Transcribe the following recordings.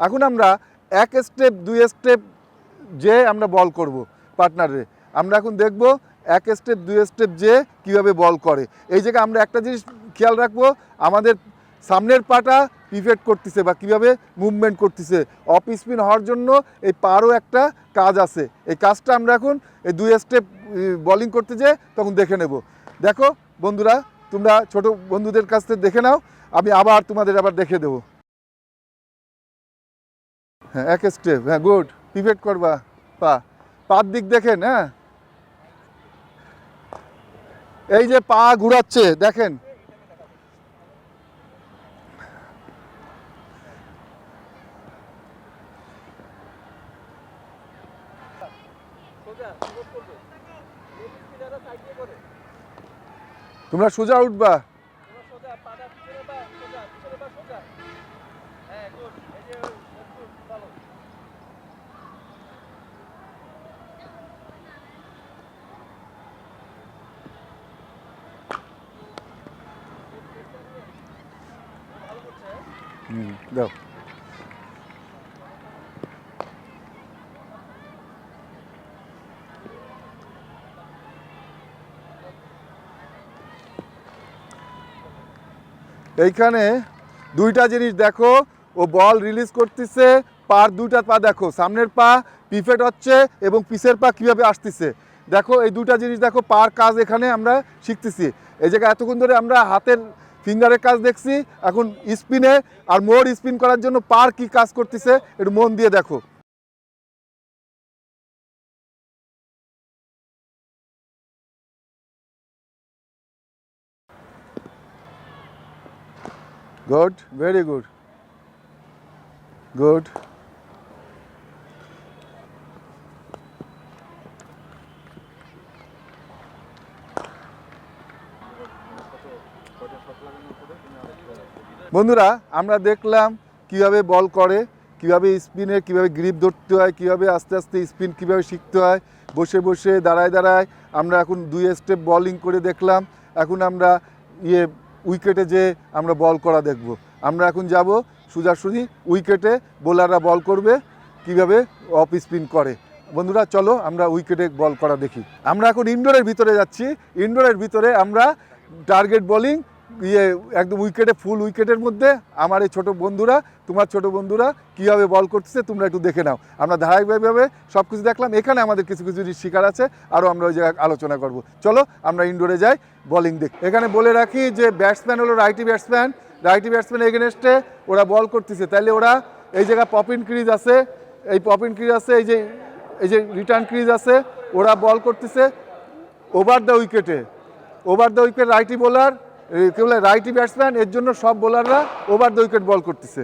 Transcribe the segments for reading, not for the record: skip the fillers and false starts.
এখন আমরা এক স্টেপ 2 স্টেপ যে আমরা বল করব পার্টনারে। আমরা এখন দেখব এক স্টেপ 2 স্টেপ যে কীভাবে বল করে। এই জায়গায় আমরা একটা জিনিস খেয়াল রাখবো, আমাদের সামনের পাটা পিভেট করতেছে বা কীভাবে মুভমেন্ট করতেছে। অফ স্পিন হওয়ার জন্য এই পারও একটা কাজ আছে, এই কাজটা আমরা এখন এই 2 স্টেপ বলিং করতে যেয়ে তখন দেখে নেব। দেখো বন্ধুরা, তোমরা ছোট বন্ধুদের কাছ থেকে দেখে নাও, আমি আবার তোমাদের আবার দেখে দেবো। হ্যাঁ, এক স্টেপ, হ্যাঁ গুড, পিভেট করবা পার দিক দেখেন। হ্যাঁ, এই যে পা ঘুরাচ্ছে দেখেন, তোমরা সোজা উঠবা। দাও। এইখানে দুইটা জিনিস দেখো, ও বল রিলিজ করতেছে, পার দুইটা পা দেখো, সামনের পা পিভেট হচ্ছে এবং পিছের পা কীভাবে আসতেছে দেখো। এই দুইটা জিনিস দেখো, পার কাজ এখানে আমরা শিখতেছি। এই জায়গায় এতক্ষণ ধরে আমরা হাতের ফিঙ্গারের কাজ দেখছি, এখন স্পিনে আর মোর স্পিন করার জন্য পার কি কাজ করতেছে একটু মন দিয়ে দেখো। Good, very good, good. বন্ধুরা, আমরা দেখলাম কিভাবে বল করে, কিভাবে স্পিনে কীভাবে গ্রিপ ধরতে হয়, কিভাবে আস্তে আস্তে স্পিন কীভাবে শিখতে হয়, বসে বসে দাঁড়ায় দাঁড়ায় আমরা এখন 2 স্টেপ বলিং করে দেখলাম। এখন আমরা উইকেটে যে আমরা বল করা দেখব। আমরা এখন যাব সোজাসুজি উইকেটে, বোলাররা বল করবে কিভাবে অফ স্পিন করে। বন্ধুরা চলো আমরা উইকেটে বল করা দেখি। আমরা এখন ইনডোরের ভিতরে যাচ্ছি। ইনডোরের ভিতরে আমরা টার্গেট বোলিং একদম উইকেটে, ফুল উইকেটের মধ্যে আমার এই ছোটো বন্ধুরা, তোমার ছোটো বন্ধুরা কীভাবে বল করতেছে তোমরা একটু দেখে নাও। আমরা ধারাবাহিকভাবে সব কিছু দেখলাম, এখানে আমাদের কিছু কিছু জিনিস শিকার আছে, আরও আমরা ওই জায়গায় আলোচনা করব। চলো আমরা ইনডোরে যাই, বলিং দেখ। এখানে বলে রাখি যে ব্যাটসম্যান হলো রাইটি ব্যাটসম্যান, রাইটি ব্যাটসম্যান এগেনস্টে ওরা বল করতেছে, তাইলে ওরা এই জায়গায় পপিন ক্রিজ আছে, এই পপিন ক্রিজ আছে, এই যে রিটার্ন ক্রিজ আছে, ওরা বল করতেছে ওভার দ্য উইকেটে। Over the wicket righty bowler, কেউ রাইটি ব্যাটসম্যান, এর জন্য সব বোলাররা ওভার দ্য উইকেট বল করতেছে।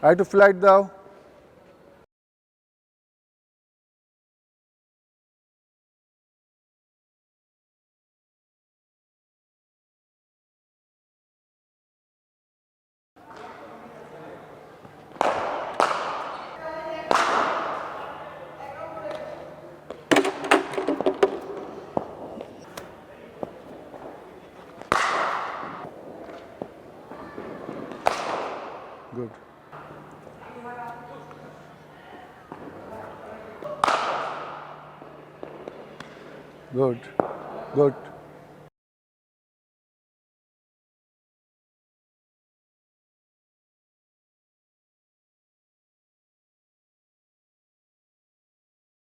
আর একটু ফ্লাইট দাও। Good. Good. Good.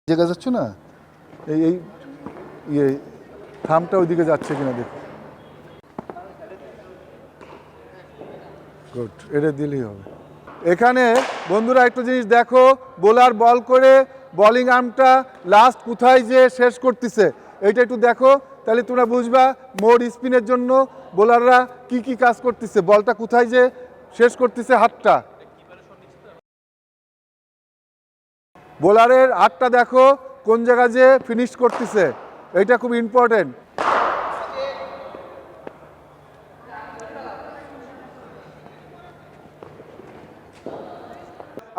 জায়গা যাচ্ছে না, এই এই ইয়ে থামটা ওইদিকে যাচ্ছে কিনা দেখো। গুড, এটা দিলেই হবে। এখানে বন্ধুরা একটু জিনিস দেখো, বোলার বল করে বলিং আর্মটা লাস্ট কোথায় যে শেষ করতেছে এইটা একটু দেখো, তাহলে তোমরা বুঝবা মোর স্পিনের জন্য বোলাররা কি কি কাজ করতেছে, বলটা কোথায় যে শেষ করতেছে হাতটা। বোলারের হাতটা দেখো কোন জায়গায় যে ফিনিশ করতেছে, এইটা খুব ইম্পর্টেন্ট।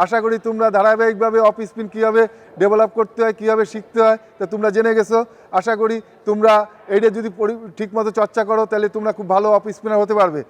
আশা করি তোমরা ধারাবাহিকভাবে অফ স্পিন কীভাবে ডেভেলপ করতে হয়, কীভাবে শিখতে হয় তা তোমরা জেনে গেছো। আশা করি তোমরা এইটা যদি ঠিকমতো চর্চা করো তাহলে তোমরা খুব ভালো অফ স্পিনার হতে পারবে।